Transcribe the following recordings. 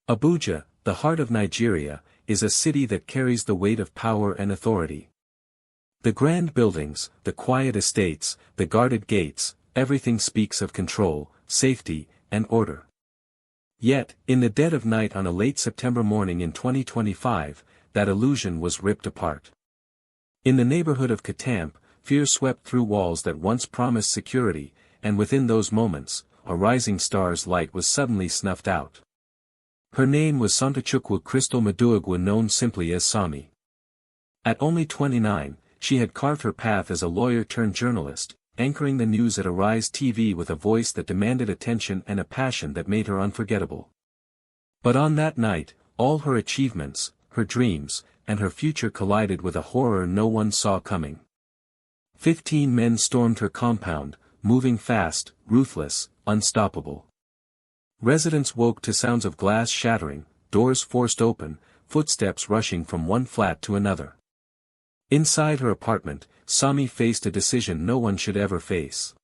Abuja, the heart of Nigeria, is a city that carries the weight of power and authority. The grand buildings, the quiet estates, the guarded gates, everything speaks of control, safety, and order. Yet, in the dead of night on a late September morning in 2025, that illusion was ripped apart. In the neighborhood of Katamp, fear swept through walls that once promised security, and within those moments, a rising star's light was suddenly snuffed out. Her name was Somtochukwu Christelle Maduagwu, known simply as Sami. At only 29, she had carved her path as a lawyer-turned-journalist, anchoring the news at Arise TV with a voice that demanded attention and a passion that made her unforgettable. But on that night, all her achievements, her dreams, and her future collided with a horror no one saw coming. 15 men stormed her compound, moving fast, ruthless, unstoppable. Residents woke to sounds of glass shattering, doors forced open, footsteps rushing from one flat to another. Inside her apartment, Sami faced a decision no one should ever face.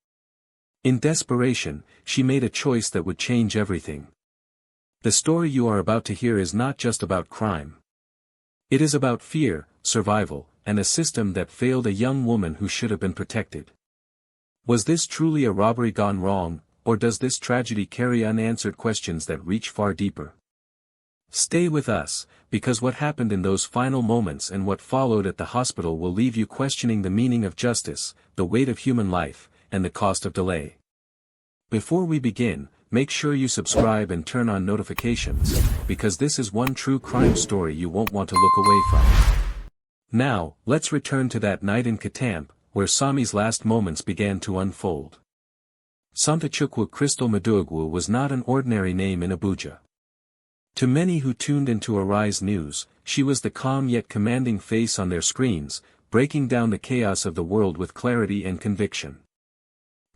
In desperation, she made a choice that would change everything. The story you are about to hear is not just about crime. It is about fear, survival, and a system that failed a young woman who should have been protected. Was this truly a robbery gone wrong, or does this tragedy carry unanswered questions that reach far deeper? Stay with us, because what happened in those final moments and what followed at the hospital will leave you questioning the meaning of justice, the weight of human life, and the cost of delay. Before we begin, make sure you subscribe and turn on notifications, because this is one true crime story you won't want to look away from. Now, let's return to that night in Katamp, where Sami's last moments began to unfold. Somtochukwu Christelle Maduagwu was not an ordinary name in Abuja. To many who tuned into Arise News, she was the calm yet commanding face on their screens, breaking down the chaos of the world with clarity and conviction.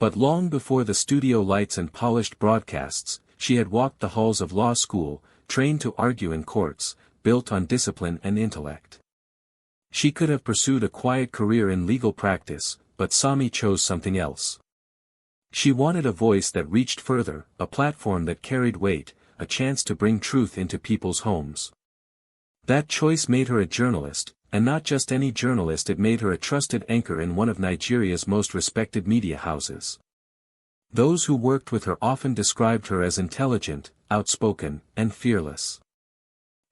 But long before the studio lights and polished broadcasts, she had walked the halls of law school, trained to argue in courts, built on discipline and intellect. She could have pursued a quiet career in legal practice, but Sami chose something else. She wanted a voice that reached further, a platform that carried weight, a chance to bring truth into people's homes. That choice made her a journalist, and not just any journalist. It made her a trusted anchor in one of Nigeria's most respected media houses. Those who worked with her often described her as intelligent, outspoken, and fearless.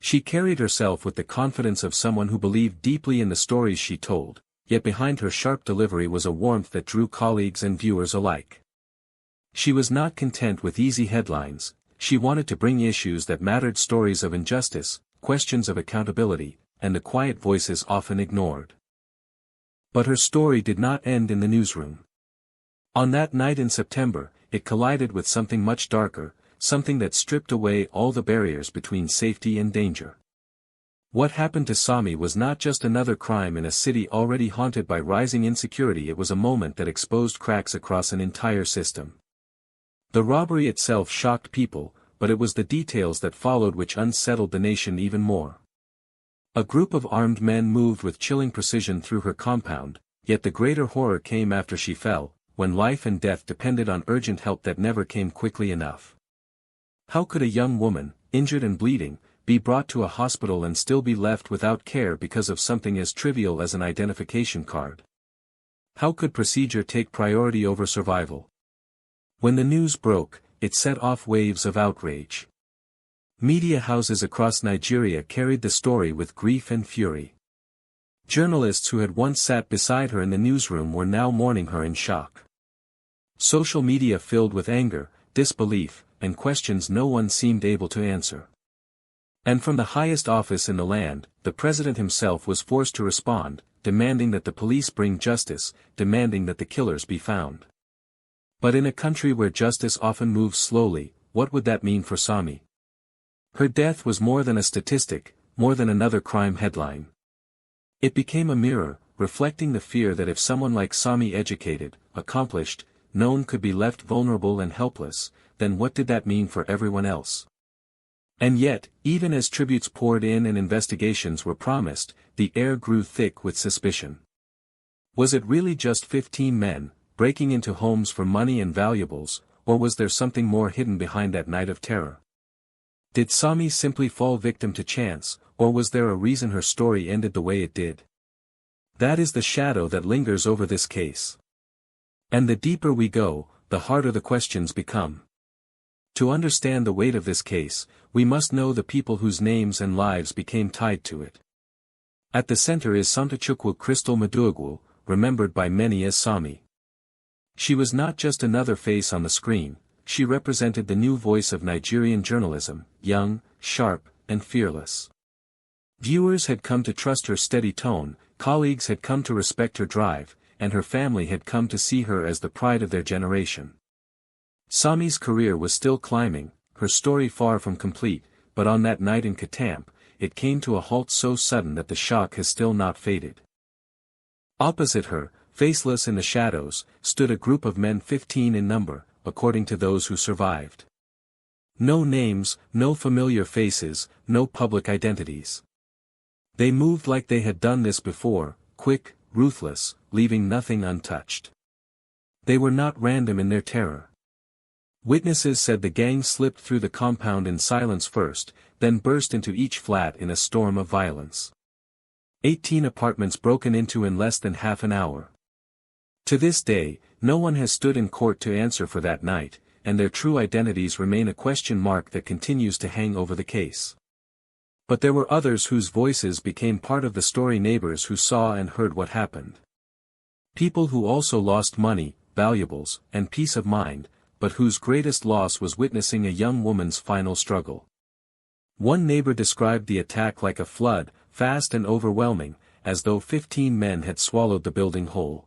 She carried herself with the confidence of someone who believed deeply in the stories she told, yet behind her sharp delivery was a warmth that drew colleagues and viewers alike. She was not content with easy headlines. She wanted to bring issues that mattered, stories of injustice, questions of accountability, and the quiet voices often ignored. But her story did not end in the newsroom. On that night in September, it collided with something much darker, something that stripped away all the barriers between safety and danger. What happened to Sami was not just another crime in a city already haunted by rising insecurity. It was a moment that exposed cracks across an entire system. The robbery itself shocked people, but it was the details that followed which unsettled the nation even more. A group of armed men moved with chilling precision through her compound, yet the greater horror came after she fell, when life and death depended on urgent help that never came quickly enough. How could a young woman, injured and bleeding, be brought to a hospital and still be left without care because of something as trivial as an identification card? How could procedure take priority over survival? When the news broke, it set off waves of outrage. Media houses across Nigeria carried the story with grief and fury. Journalists who had once sat beside her in the newsroom were now mourning her in shock. Social media filled with anger, disbelief, and questions no one seemed able to answer. And from the highest office in the land, the president himself was forced to respond, demanding that the police bring justice, demanding that the killers be found. But in a country where justice often moves slowly, what would that mean for Sami? Her death was more than a statistic, more than another crime headline. It became a mirror, reflecting the fear that if someone like Sami, educated, accomplished, known, could be left vulnerable and helpless, then what did that mean for everyone else? And yet, even as tributes poured in and investigations were promised, the air grew thick with suspicion. Was it really just 15 men, breaking into homes for money and valuables, or was there something more hidden behind that night of terror? Did Sami simply fall victim to chance, or was there a reason her story ended the way it did? That is the shadow that lingers over this case. And the deeper we go, the harder the questions become. To understand the weight of this case, we must know the people whose names and lives became tied to it. At the center is Somtochukwu Christelle Maduagwu, remembered by many as Sami. She was not just another face on the screen, she represented the new voice of Nigerian journalism, young, sharp, and fearless. Viewers had come to trust her steady tone, colleagues had come to respect her drive, and her family had come to see her as the pride of their generation. Sami's career was still climbing, her story far from complete, but on that night in Katamp, it came to a halt so sudden that the shock has still not faded. Opposite her, faceless in the shadows, stood a group of men 15 in number, according to those who survived. No names, no familiar faces, no public identities. They moved like they had done this before, quick, ruthless, leaving nothing untouched. They were not random in their terror. Witnesses said the gang slipped through the compound in silence first, then burst into each flat in a storm of violence. 18 apartments broken into in less than half an hour. To this day, no one has stood in court to answer for that night, and their true identities remain a question mark that continues to hang over the case. But there were others whose voices became part of the story, neighbors who saw and heard what happened. People who also lost money, valuables, and peace of mind, but whose greatest loss was witnessing a young woman's final struggle. One neighbor described the attack like a flood, fast and overwhelming, as though 15 men had swallowed the building whole.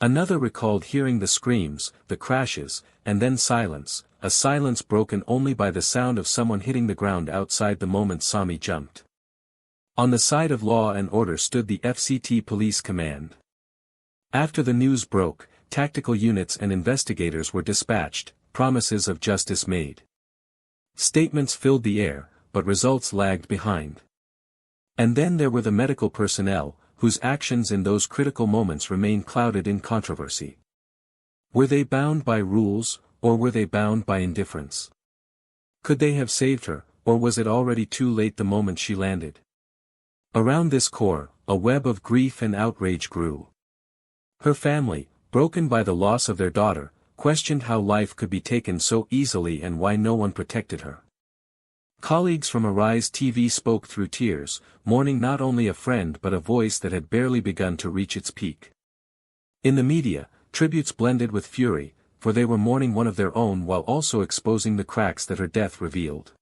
Another recalled hearing the screams, the crashes, and then silence, a silence broken only by the sound of someone hitting the ground outside the moment Sami jumped. On the side of law and order stood the FCT Police Command. After the news broke, tactical units and investigators were dispatched, promises of justice made. Statements filled the air, but results lagged behind. And then there were the medical personnel, whose actions in those critical moments remained clouded in controversy. Were they bound by rules, or were they bound by indifference? Could they have saved her, or was it already too late the moment she landed? Around this core, a web of grief and outrage grew. Her family, broken by the loss of their daughter, questioned how life could be taken so easily and why no one protected her. Colleagues from Arise TV spoke through tears, mourning not only a friend but a voice that had barely begun to reach its peak. In the media, tributes blended with fury, for they were mourning one of their own while also exposing the cracks that her death revealed.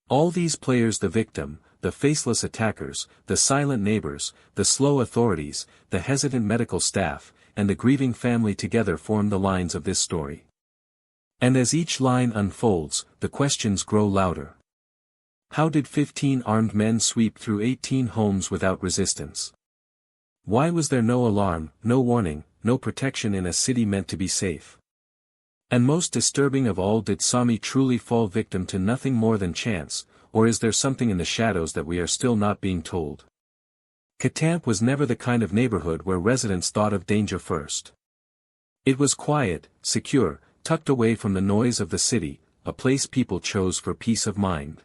All these players, the victim, the faceless attackers, the silent neighbors, the slow authorities, the hesitant medical staff, and the grieving family together form the lines of this story. And as each line unfolds, the questions grow louder. How did 15 armed men sweep through 18 homes without resistance? Why was there no alarm, no warning, no protection in a city meant to be safe? And most disturbing of all, did Sami truly fall victim to nothing more than chance, or is there something in the shadows that we are still not being told? Katamp was never the kind of neighborhood where residents thought of danger first. It was quiet, secure, tucked away from the noise of the city, a place people chose for peace of mind.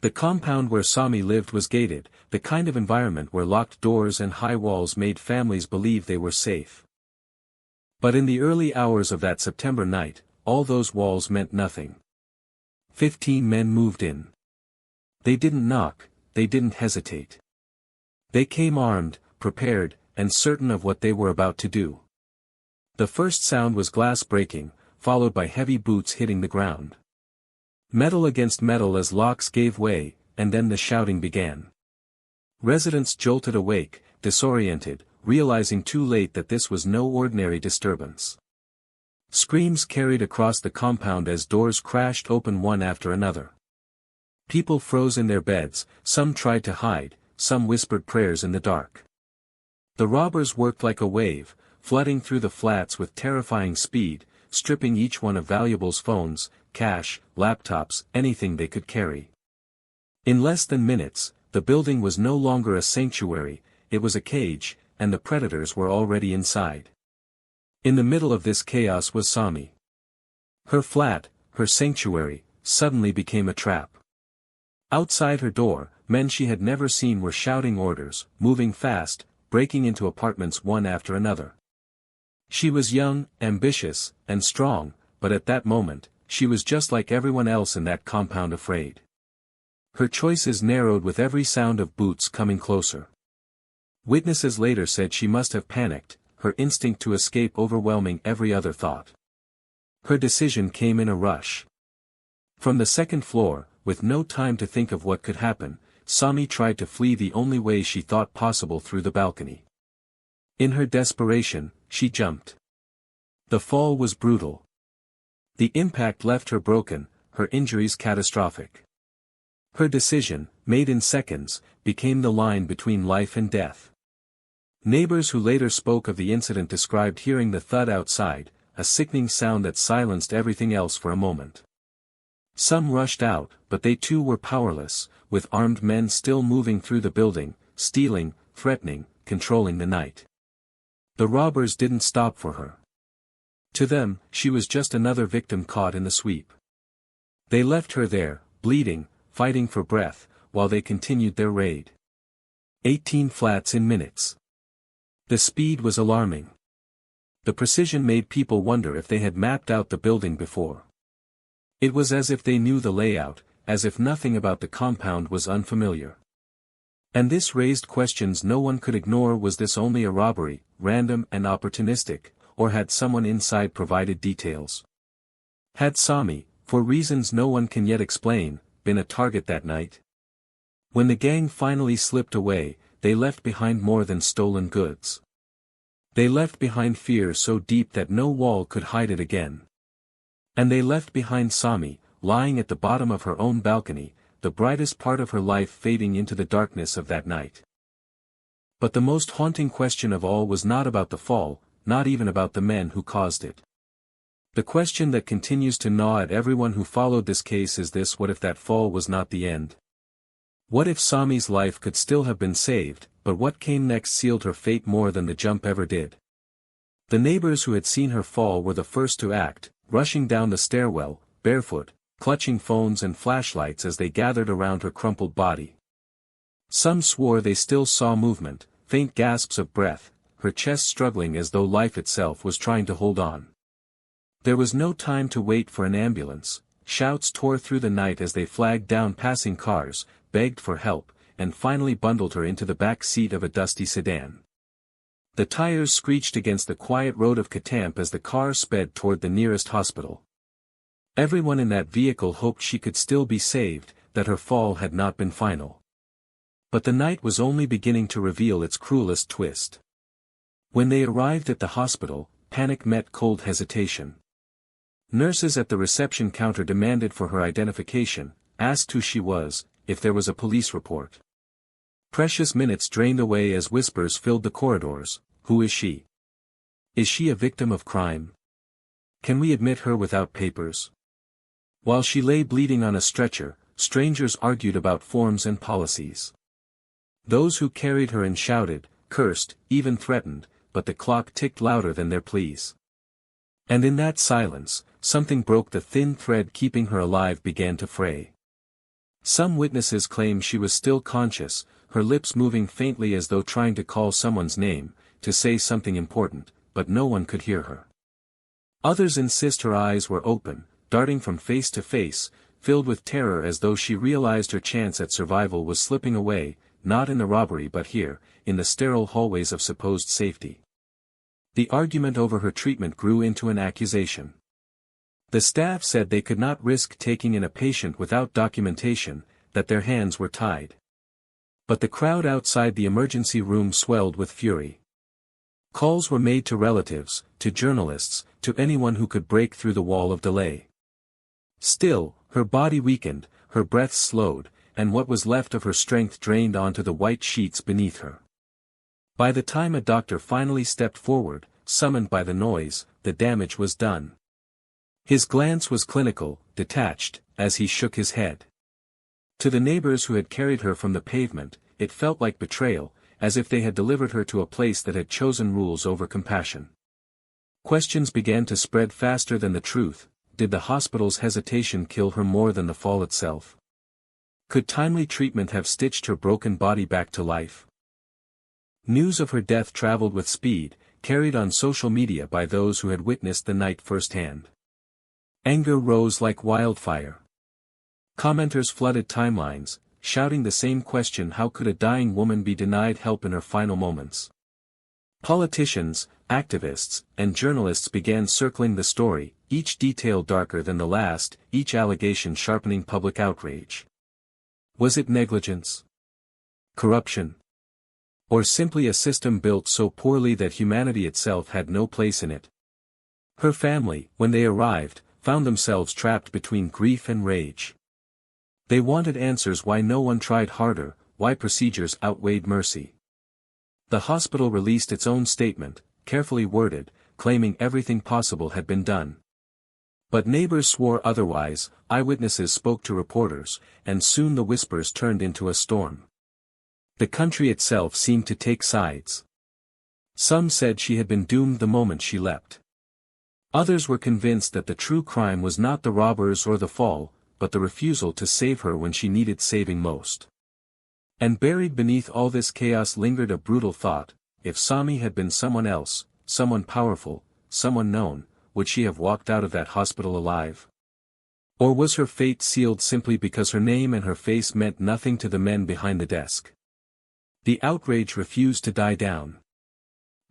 The compound where Sami lived was gated, the kind of environment where locked doors and high walls made families believe they were safe. But in the early hours of that September night, all those walls meant nothing. 15 men moved in. They didn't knock, they didn't hesitate. They came armed, prepared, and certain of what they were about to do. The first sound was glass breaking, followed by heavy boots hitting the ground. Metal against metal as locks gave way, and then the shouting began. Residents jolted awake, disoriented, realizing too late that this was no ordinary disturbance. Screams carried across the compound as doors crashed open one after another. People froze in their beds, some tried to hide, some whispered prayers in the dark. The robbers worked like a wave, flooding through the flats with terrifying speed, stripping each one of valuables, phones, cash, laptops, anything they could carry. In less than minutes, the building was no longer a sanctuary, it was a cage, and the predators were already inside. In the middle of this chaos was Sami. Her flat, her sanctuary, suddenly became a trap. Outside her door, men she had never seen were shouting orders, moving fast, breaking into apartments one after another. She was young, ambitious, and strong, but at that moment, she was just like everyone else in that compound, afraid. Her choices narrowed with every sound of boots coming closer. Witnesses later said she must have panicked, her instinct to escape overwhelming every other thought. Her decision came in a rush. From the second floor, with no time to think of what could happen, Sami tried to flee the only way she thought possible, through the balcony. In her desperation, she jumped. The fall was brutal. The impact left her broken, her injuries catastrophic. Her decision, made in seconds, became the line between life and death. Neighbors who later spoke of the incident described hearing the thud outside, a sickening sound that silenced everything else for a moment. Some rushed out, but they too were powerless, with armed men still moving through the building, stealing, threatening, controlling the night. The robbers didn't stop for her. To them, she was just another victim caught in the sweep. They left her there, bleeding, fighting for breath, while they continued their raid. 18 flats in minutes. The speed was alarming. The precision made people wonder if they had mapped out the building before. It was as if they knew the layout, as if nothing about the compound was unfamiliar. And this raised questions no one could ignore. Was this only a robbery, random and opportunistic, or had someone inside provided details? Had Sami, for reasons no one can yet explain, been a target that night? When the gang finally slipped away, they left behind more than stolen goods. They left behind fear so deep that no wall could hide it again. And they left behind Sami, lying at the bottom of her own balcony, the brightest part of her life fading into the darkness of that night. But the most haunting question of all was not about the fall, not even about the men who caused it. The question that continues to gnaw at everyone who followed this case is this: what if that fall was not the end? What if Sami's life could still have been saved, but what came next sealed her fate more than the jump ever did? The neighbors who had seen her fall were the first to act, rushing down the stairwell, barefoot, clutching phones and flashlights as they gathered around her crumpled body. Some swore they still saw movement, faint gasps of breath, her chest struggling as though life itself was trying to hold on. There was no time to wait for an ambulance. Shouts tore through the night as they flagged down passing cars, begged for help, and finally bundled her into the back seat of a dusty sedan. The tires screeched against the quiet road of Katamp as the car sped toward the nearest hospital. Everyone in that vehicle hoped she could still be saved, that her fall had not been final. But the night was only beginning to reveal its cruelest twist. When they arrived at the hospital, panic met cold hesitation. Nurses at the reception counter demanded for her identification, asked who she was, if there was a police report. Precious minutes drained away as whispers filled the corridors. Who is she? Is she a victim of crime? Can we admit her without papers? While she lay bleeding on a stretcher, strangers argued about forms and policies. Those who carried her in shouted, cursed, even threatened, but the clock ticked louder than their pleas. And in that silence, something broke. The thin thread keeping her alive began to fray. Some witnesses claim she was still conscious, her lips moving faintly as though trying to call someone's name, to say something important, but no one could hear her. Others insist her eyes were open, darting from face to face, filled with terror as though she realized her chance at survival was slipping away, not in the robbery but here, in the sterile hallways of supposed safety. The argument over her treatment grew into an accusation. The staff said they could not risk taking in a patient without documentation, that their hands were tied. But the crowd outside the emergency room swelled with fury. Calls were made to relatives, to journalists, to anyone who could break through the wall of delay. Still, her body weakened, her breath slowed, and what was left of her strength drained onto the white sheets beneath her. By the time a doctor finally stepped forward, summoned by the noise, the damage was done. His glance was clinical, detached, as he shook his head. To the neighbors who had carried her from the pavement, it felt like betrayal, as if they had delivered her to a place that had chosen rules over compassion. Questions began to spread faster than the truth. did the hospital's hesitation kill her more than the fall itself? Could timely treatment have stitched her broken body back to life? News of her death traveled with speed, carried on social media by those who had witnessed the night firsthand. Anger rose like wildfire. Commenters flooded timelines, shouting the same question: how could a dying woman be denied help in her final moments? Politicians, activists, and journalists began circling the story, each detail darker than the last, each allegation sharpening public outrage. Was it negligence? Corruption? Or simply a system built so poorly that humanity itself had no place in it? Her family, when they arrived, found themselves trapped between grief and rage. They wanted answers why no one tried harder, why procedures outweighed mercy. The hospital released its own statement, carefully worded, claiming everything possible had been done. But neighbors swore otherwise, eyewitnesses spoke to reporters, and soon the whispers turned into a storm. The country itself seemed to take sides. Some said she had been doomed the moment she leapt. Others were convinced that the true crime was not the robbers or the fall, but the refusal to save her when she needed saving most. And buried beneath all this chaos lingered a brutal thought: if Sami had been someone else, someone powerful, someone known, would she have walked out of that hospital alive? Or was her fate sealed simply because her name and her face meant nothing to the men behind the desk? The outrage refused to die down.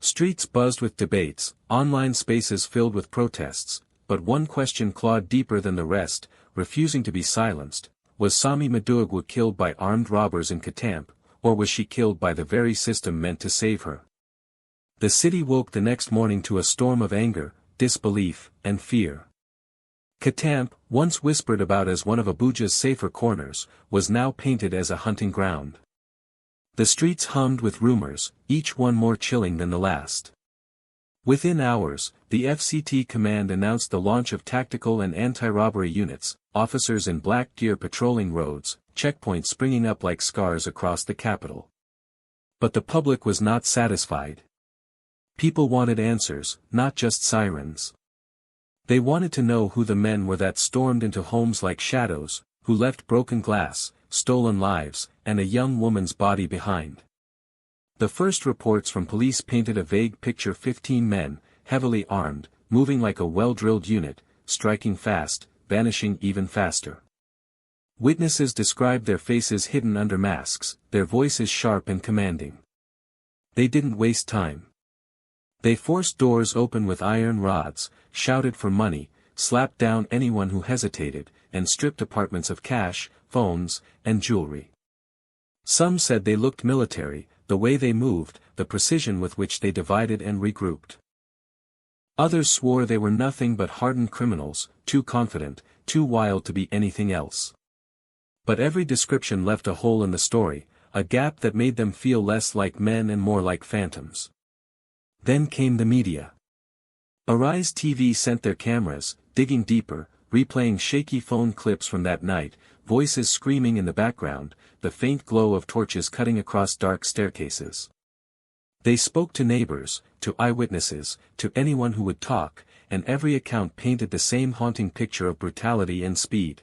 Streets buzzed with debates, online spaces filled with protests, but one question clawed deeper than the rest, refusing to be silenced: was Sami Maduagwu killed by armed robbers in Katamp, or was she killed by the very system meant to save her? The city woke the next morning to a storm of anger, disbelief, and fear. Katamp, once whispered about as one of Abuja's safer corners, was now painted as a hunting ground. The streets hummed with rumors, each one more chilling than the last. Within hours, the FCT command announced the launch of tactical and anti-robbery units, officers in black gear patrolling roads, checkpoints springing up like scars across the capital. But the public was not satisfied. People wanted answers, not just sirens. They wanted to know who the men were that stormed into homes like shadows, who left broken glass, stolen lives, and a young woman's body behind. The first reports from police painted a vague picture: 15 men, heavily armed, moving like a well-drilled unit, striking fast, vanishing even faster. Witnesses described their faces hidden under masks, their voices sharp and commanding. They didn't waste time. They forced doors open with iron rods, shouted for money, slapped down anyone who hesitated, and stripped apartments of cash, phones, and jewelry. Some said they looked military, the way they moved, the precision with which they divided and regrouped. Others swore they were nothing but hardened criminals, too confident, too wild to be anything else. But every description left a hole in the story, a gap that made them feel less like men and more like phantoms. Then came the media. Arise TV sent their cameras, digging deeper, replaying shaky phone clips from that night, voices screaming in the background, the faint glow of torches cutting across dark staircases. They spoke to neighbors, to eyewitnesses, to anyone who would talk, and every account painted the same haunting picture of brutality and speed.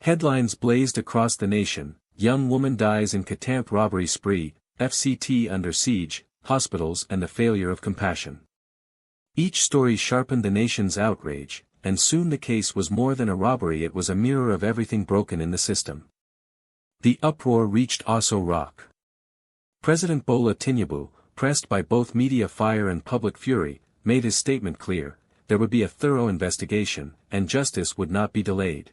Headlines blazed across the nation: young woman dies in Katamp robbery spree, FCT under siege, hospitals and the failure of compassion. Each story sharpened the nation's outrage, and soon the case was more than a robbery, it was a mirror of everything broken in the system. The uproar reached Aso Rock. President Bola Tinubu, pressed by both media fire and public fury, made his statement clear: there would be a thorough investigation, and justice would not be delayed.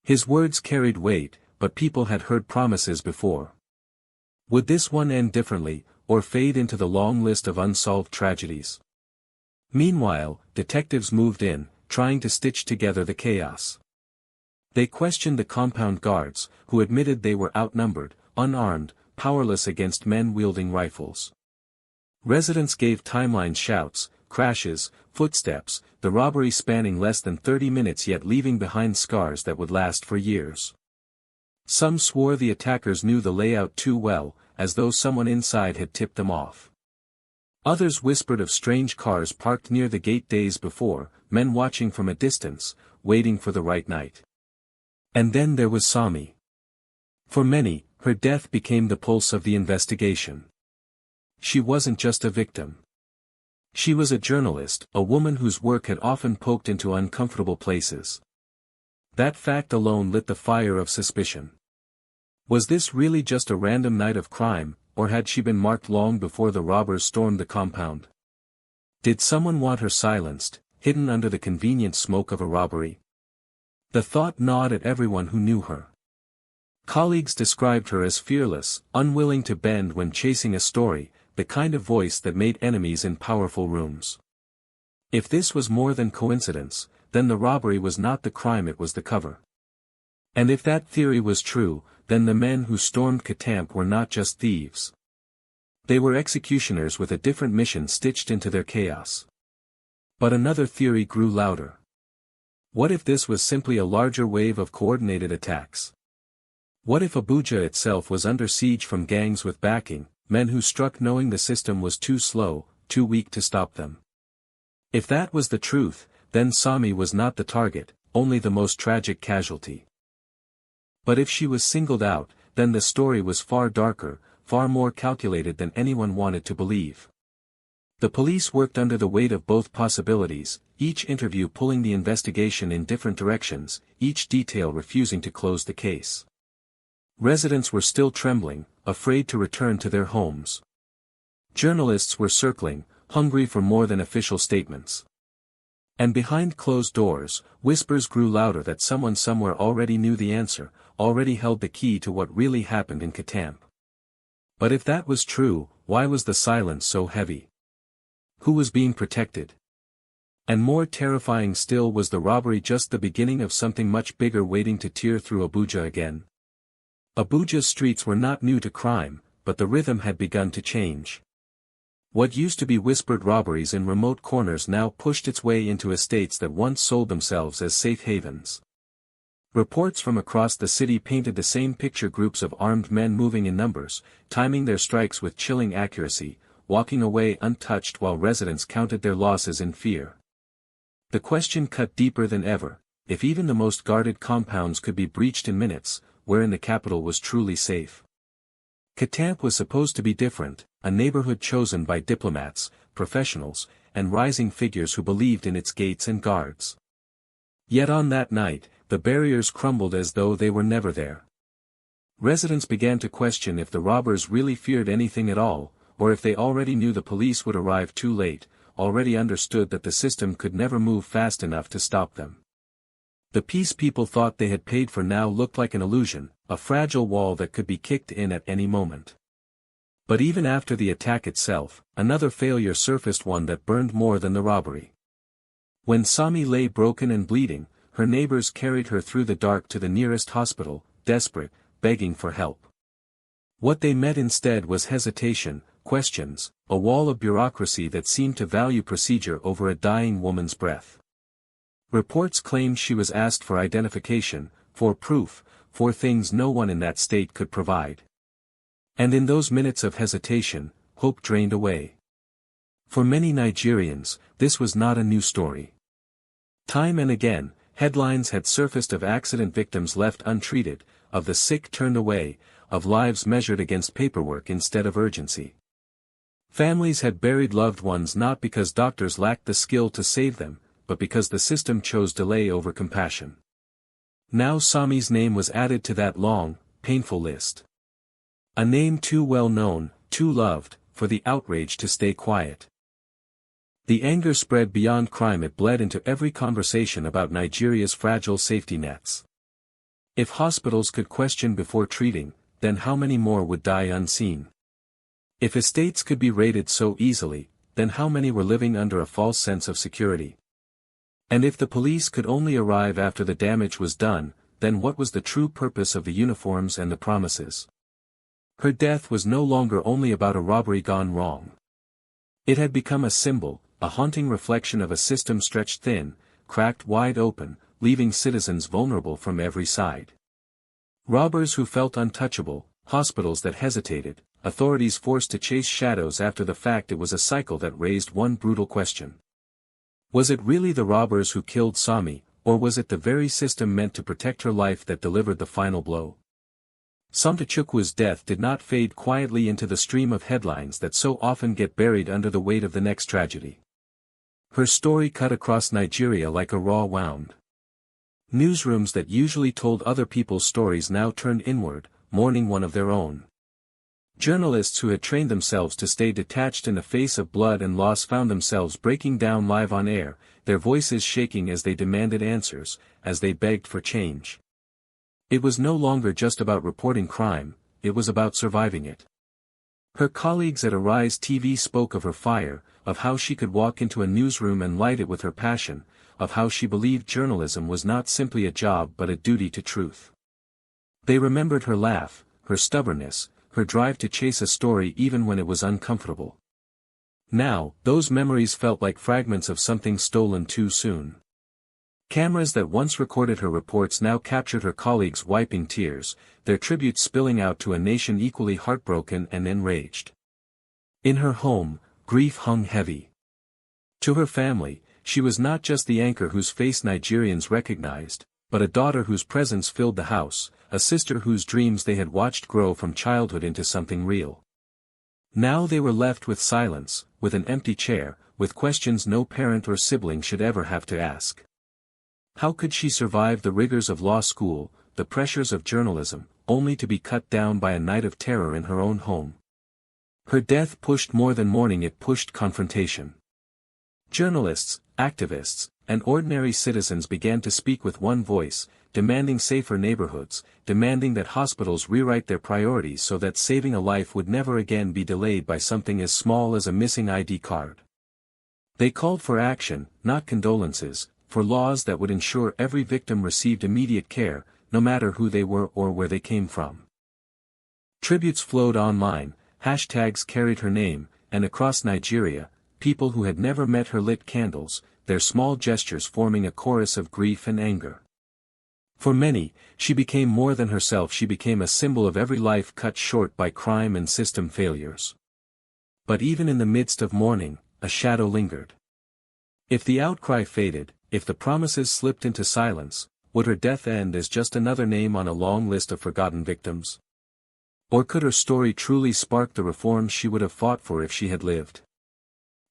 His words carried weight, but people had heard promises before. Would this one end differently, or fade into the long list of unsolved tragedies? Meanwhile, detectives moved in, trying to stitch together the chaos. They questioned the compound guards, who admitted they were outnumbered, unarmed, powerless against men wielding rifles. Residents gave timeline shouts, crashes, footsteps, the robbery spanning less than 30 minutes yet leaving behind scars that would last for years. Some swore the attackers knew the layout too well, as though someone inside had tipped them off. Others whispered of strange cars parked near the gate days before, men watching from a distance, waiting for the right night. And then there was Sami. For many, her death became the pulse of the investigation. She wasn't just a victim. She was a journalist, a woman whose work had often poked into uncomfortable places. That fact alone lit the fire of suspicion. Was this really just a random night of crime, or had she been marked long before the robbers stormed the compound? Did someone want her silenced, hidden under the convenient smoke of a robbery? The thought gnawed at everyone who knew her. Colleagues described her as fearless, unwilling to bend when chasing a story, the kind of voice that made enemies in powerful rooms. If this was more than coincidence, then the robbery was not the crime, it was the cover. And if that theory was true, then the men who stormed Katamp were not just thieves. They were executioners with a different mission stitched into their chaos. But another theory grew louder. What if this was simply a larger wave of coordinated attacks? What if Abuja itself was under siege from gangs with backing, men who struck knowing the system was too slow, too weak to stop them? If that was the truth, then Sami was not the target, only the most tragic casualty. But if she was singled out, then the story was far darker, far more calculated than anyone wanted to believe. The police worked under the weight of both possibilities, each interview pulling the investigation in different directions, each detail refusing to close the case. Residents were still trembling, afraid to return to their homes. Journalists were circling, hungry for more than official statements. And behind closed doors, whispers grew louder that someone somewhere already knew the answer, already held the key to what really happened in Katamp. But if that was true, why was the silence so heavy? Who was being protected? And more terrifying still, was the robbery just the beginning of something much bigger waiting to tear through Abuja again? Abuja's streets were not new to crime, but the rhythm had begun to change. What used to be whispered robberies in remote corners now pushed its way into estates that once sold themselves as safe havens. Reports from across the city painted the same picture: groups of armed men moving in numbers, timing their strikes with chilling accuracy, walking away untouched while residents counted their losses in fear. The question cut deeper than ever: if even the most guarded compounds could be breached in minutes, where in the capital was truly safe? Katamp was supposed to be different, a neighborhood chosen by diplomats, professionals, and rising figures who believed in its gates and guards. Yet on that night, the barriers crumbled as though they were never there. Residents began to question if the robbers really feared anything at all, or if they already knew the police would arrive too late, already understood that the system could never move fast enough to stop them. The peace people thought they had paid for now looked like an illusion, a fragile wall that could be kicked in at any moment. But even after the attack itself, another failure surfaced, one that burned more than the robbery. When Sami lay broken and bleeding, her neighbors carried her through the dark to the nearest hospital, desperate, begging for help. What they met instead was hesitation, questions, a wall of bureaucracy that seemed to value procedure over a dying woman's breath. Reports claimed she was asked for identification, for proof, for things no one in that state could provide. And in those minutes of hesitation, hope drained away. For many Nigerians, this was not a new story. Time and again, headlines had surfaced of accident victims left untreated, of the sick turned away, of lives measured against paperwork instead of urgency. Families had buried loved ones not because doctors lacked the skill to save them, but because the system chose delay over compassion. Now Sami's name was added to that long, painful list. A name too well known, too loved, for the outrage to stay quiet. The anger spread beyond crime, it bled into every conversation about Nigeria's fragile safety nets. If hospitals could question before treating, then how many more would die unseen? If estates could be raided so easily, then how many were living under a false sense of security? And if the police could only arrive after the damage was done, then what was the true purpose of the uniforms and the promises? Her death was no longer only about a robbery gone wrong. It had become a symbol, a haunting reflection of a system stretched thin, cracked wide open, leaving citizens vulnerable from every side. Robbers who felt untouchable, hospitals that hesitated, authorities forced to chase shadows after the fact. It was a cycle that raised one brutal question. Was it really the robbers who killed Sami, or was it the very system meant to protect her life that delivered the final blow? Somtochukwu's death did not fade quietly into the stream of headlines that so often get buried under the weight of the next tragedy. Her story cut across Nigeria like a raw wound. Newsrooms that usually told other people's stories now turned inward, mourning one of their own. Journalists who had trained themselves to stay detached in the face of blood and loss found themselves breaking down live on air, their voices shaking as they demanded answers, as they begged for change. It was no longer just about reporting crime, it was about surviving it. Her colleagues at Arise TV spoke of her fire, of how she could walk into a newsroom and light it with her passion, of how she believed journalism was not simply a job but a duty to truth. They remembered her laugh, her stubbornness, her drive to chase a story even when it was uncomfortable. Now, those memories felt like fragments of something stolen too soon. Cameras that once recorded her reports now captured her colleagues wiping tears, their tributes spilling out to a nation equally heartbroken and enraged. In her home, grief hung heavy. To her family, she was not just the anchor whose face Nigerians recognized, but a daughter whose presence filled the house, a sister whose dreams they had watched grow from childhood into something real. Now they were left with silence, with an empty chair, with questions no parent or sibling should ever have to ask. How could she survive the rigors of law school, the pressures of journalism, only to be cut down by a night of terror in her own home? Her death pushed more than mourning, it pushed confrontation. Journalists, activists, and ordinary citizens began to speak with one voice, demanding safer neighborhoods, demanding that hospitals rewrite their priorities so that saving a life would never again be delayed by something as small as a missing ID card. They called for action, not condolences, for laws that would ensure every victim received immediate care, no matter who they were or where they came from. Tributes flowed online, hashtags carried her name, and across Nigeria, people who had never met her lit candles, their small gestures forming a chorus of grief and anger. For many, she became more than herself. She became a symbol of every life cut short by crime and system failures. But even in the midst of mourning, a shadow lingered. If the outcry faded, if the promises slipped into silence, would her death end as just another name on a long list of forgotten victims? Or could her story truly spark the reforms she would have fought for if she had lived?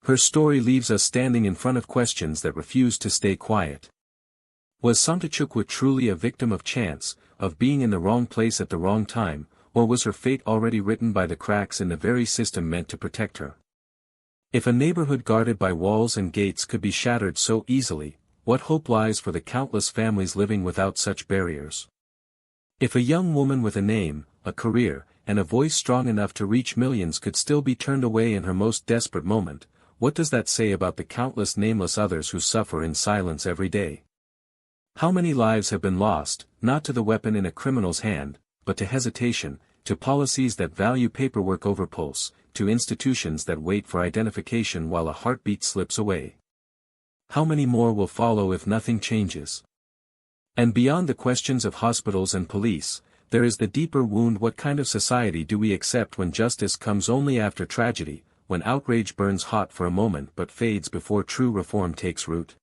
Her story leaves us standing in front of questions that refuse to stay quiet. Was Somtochukwu truly a victim of chance, of being in the wrong place at the wrong time, or was her fate already written by the cracks in the very system meant to protect her? If a neighborhood guarded by walls and gates could be shattered so easily, what hope lies for the countless families living without such barriers? If a young woman with a name, a career, and a voice strong enough to reach millions could still be turned away in her most desperate moment, what does that say about the countless nameless others who suffer in silence every day? How many lives have been lost, not to the weapon in a criminal's hand, but to hesitation, to policies that value paperwork over pulse, to institutions that wait for identification while a heartbeat slips away? How many more will follow if nothing changes? And beyond the questions of hospitals and police, there is the deeper wound. What kind of society do we accept when justice comes only after tragedy, when outrage burns hot for a moment but fades before true reform takes root?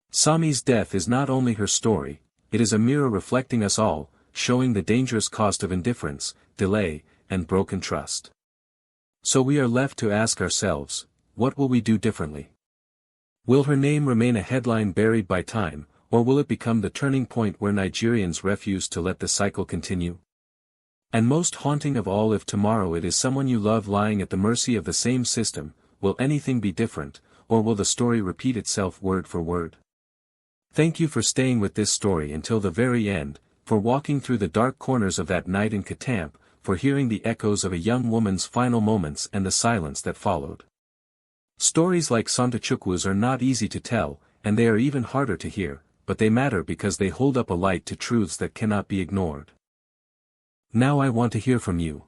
Sami's death is not only her story, it is a mirror reflecting us all, showing the dangerous cost of indifference, delay, and broken trust. So we are left to ask ourselves, what will we do differently? Will her name remain a headline buried by time, or will it become the turning point where Nigerians refuse to let the cycle continue? And most haunting of all, if tomorrow it is someone you love lying at the mercy of the same system, will anything be different, or will the story repeat itself word for word? Thank you for staying with this story until the very end, for walking through the dark corners of that night in Katamp, for hearing the echoes of a young woman's final moments and the silence that followed. Stories like Somtochukwu's are not easy to tell, and they are even harder to hear, but they matter because they hold up a light to truths that cannot be ignored. Now I want to hear from you.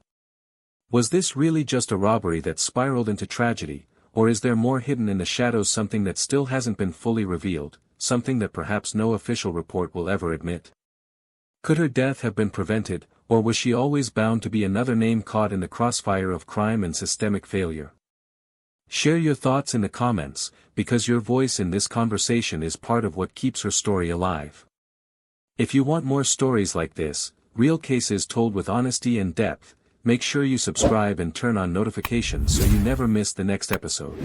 Was this really just a robbery that spiraled into tragedy, or is there more hidden in the shadows, something that still hasn't been fully revealed, something that perhaps no official report will ever admit? Could her death have been prevented, Or was she always bound to be another name caught in the crossfire of crime and systemic failure? Share your thoughts in the comments, because your voice in this conversation is part of what keeps her story alive. If you want more stories like this, real cases told with honesty and depth, make sure you subscribe and turn on notifications so you never miss the next episode.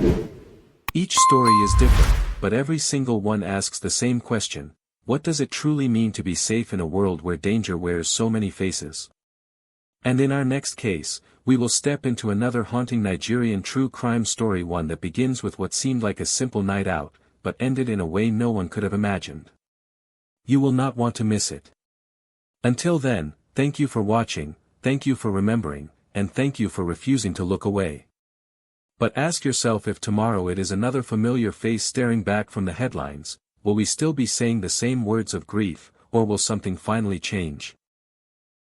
Each story is different, but every single one asks the same question: what does it truly mean to be safe in a world where danger wears so many faces? And in our next case, we will step into another haunting Nigerian true crime story, one that begins with what seemed like a simple night out, but ended in a way no one could have imagined. You will not want to miss it. Until then, thank you for watching, thank you for remembering, and thank you for refusing to look away. But ask yourself, if tomorrow it is another familiar face staring back from the headlines, will we still be saying the same words of grief, or will something finally change?